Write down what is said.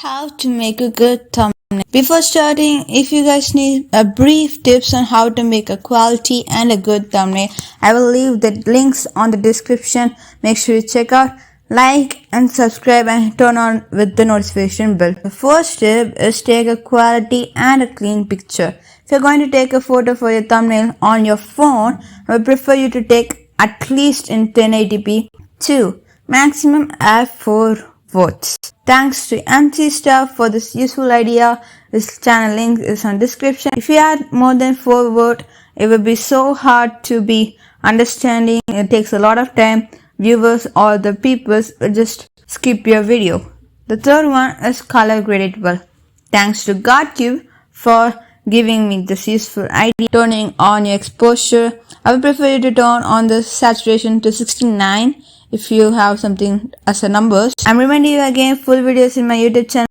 How to make a good thumbnail. Before starting, if you guys need a brief tips on how to make a quality and a good thumbnail, I will leave the links on the description. Make sure you check out, like and subscribe and turn on with the notification bell. The first tip is take a quality and a clean picture. If you're going to take a photo for your thumbnail on your phone, I would prefer you to take at least in 1080p. 2. Maximum f4 votes. Thanks to MC Stuff for this useful idea. This channel link is on description. If you add more than 4 votes, it will be so hard to be understanding. It takes a lot of time. Viewers or the people will just skip your video. The third one is color gradable. Thanks to YOUCUBER for giving me this useful idea. Turning on your exposure. I would prefer you to turn on the saturation to 69 if you have something as a numbers. I'm reminding you again, full videos in my YouTube channel.